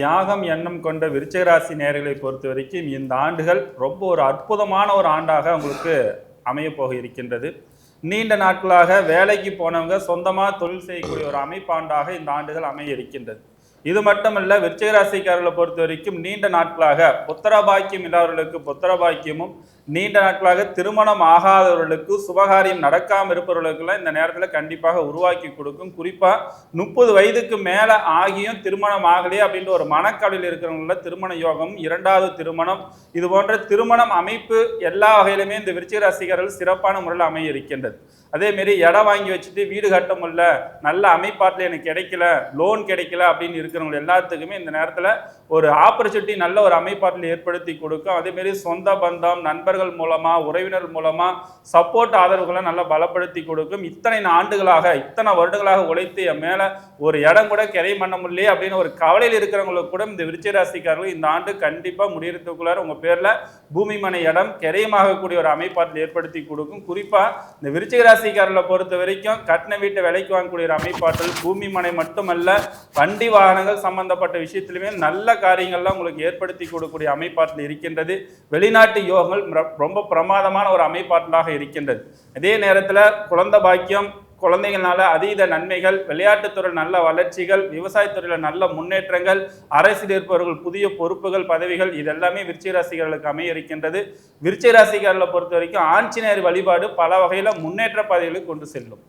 தியாகம் எண்ணம் கொண்ட விருச்சிக ராசி நேயர்களை பொறுத்த வரைக்கும் இந்த ஆண்டுகள் ரொம்ப ஒரு அற்புதமான ஒரு ஆண்டாக உங்களுக்கு அமைய போக இருக்கின்றது. நீண்ட நாட்களாக வேலைக்கு போனவங்க சொந்தமாக தொழில் செய்யக்கூடிய ஒரு அமைப்பாண்டாக இந்த ஆண்டுகள் அமைய இருக்கின்றது. இது மட்டுமல்ல, விருச்சிக ராசிக்காரர்களை பொறுத்த வரைக்கும் நீண்ட நாட்களாக புத்திர பாக்கியம் இல்லாதவர்களுக்கு புத்திர பாக்கியமும், நீண்ட நாட்களாக திருமணம் ஆகாதவர்களுக்கு சுபகாரியம் நடக்காமல் இருப்பவர்களுக்கெல்லாம் இந்த நேரத்தில் கண்டிப்பாக உருவாக்கி கொடுக்கும். குறிப்பாக 30 வயதுக்கு மேலே ஆகியும் திருமணம் ஆகலையே அப்படின்ற ஒரு மனக்கவலையில் இருக்கிறவங்கள திருமண யோகம், இரண்டாவது திருமணம், இது போன்ற திருமணம் அமைப்பு எல்லா வகையிலுமே இந்த விருச்சிக ராசிக்காரர்கள் சிறப்பான முறையில் அமைய இருக்கின்றது. அதேமாரி இடம் வாங்கி வச்சுட்டு வீடு கட்ட முடியல, நல்ல அமைப்பாட்டில் எனக்கு கிடைக்கல, லோன் கிடைக்கல அப்படின்னு இருக்கிறவங்க எல்லாத்துக்குமே இந்த நேரத்தில் ஒரு ஆப்பர்ச்சுனிட்டி நல்ல ஒரு அமைப்பாட்டில் ஏற்படுத்தி கொடுக்கும். அதேமாரி சொந்த பந்தம், நண்பர்கள் மூலமாக, உறவினர் மூலமாக சப்போர்ட் ஆதரவுகளை நல்லா பலப்படுத்தி கொடுக்கும். இத்தனை வருடங்களாக உழைத்து என் மேலே ஒரு இடம் கூட கிரை பண்ண முடியலையே அப்படின்னு ஒரு கவலையில் இருக்கிறவங்களுக்கு கூட இந்த விருச்சிக ராசிக்காரர்கள் இந்த ஆண்டு கண்டிப்பாக முடியறதுக்குள்ளார உங்கள் பேரில் பூமி மனை இடம் கிரையமாகக்கூடிய ஒரு அமைப்பாட்டில் ஏற்படுத்தி கொடுக்கும். குறிப்பாக இந்த விருச்சிக ராசிக்காரர்களை பொறுத்த வரைக்கும் கட்டின வீட்டை விலைக்கு வாங்கக்கூடிய ஒரு அமைப்பாற்றல், பூமி மனை மட்டுமல்ல வண்டி வாகனங்கள் சம்பந்தப்பட்ட விஷயத்திலுமே நல்ல காரியங்கள்லாம் உங்களுக்கு ஏற்படுத்தி கொடுக்கக்கூடிய அமைப்பாற்றல் இருக்கின்றது. வெளிநாட்டு யோகங்கள் ரொம்ப பிரமாதமான ஒரு அமைப்பாற்றலாக இருக்கின்றது. அதே நேரத்தில் குழந்தை பாக்கியம், குழந்தைகள்னால அதீத நன்மைகள், விளையாட்டுத்துறையில் நல்ல வளர்ச்சிகள், விவசாயத்துறையில் நல்ல முன்னேற்றங்கள், அரசியல் இருப்பவர்கள் புதிய பொறுப்புகள், பதவிகள், இதெல்லாமே விருச்சிக ராசிக்காரர்களுக்கு அமைய இருக்கின்றது. விருச்சிக ராசிக்காரர்களை பொறுத்த வரைக்கும் ஆஞ்சநேயர் வழிபாடு பல வகையில் முன்னேற்ற பாதைகளுக்கு கொண்டு செல்லும்.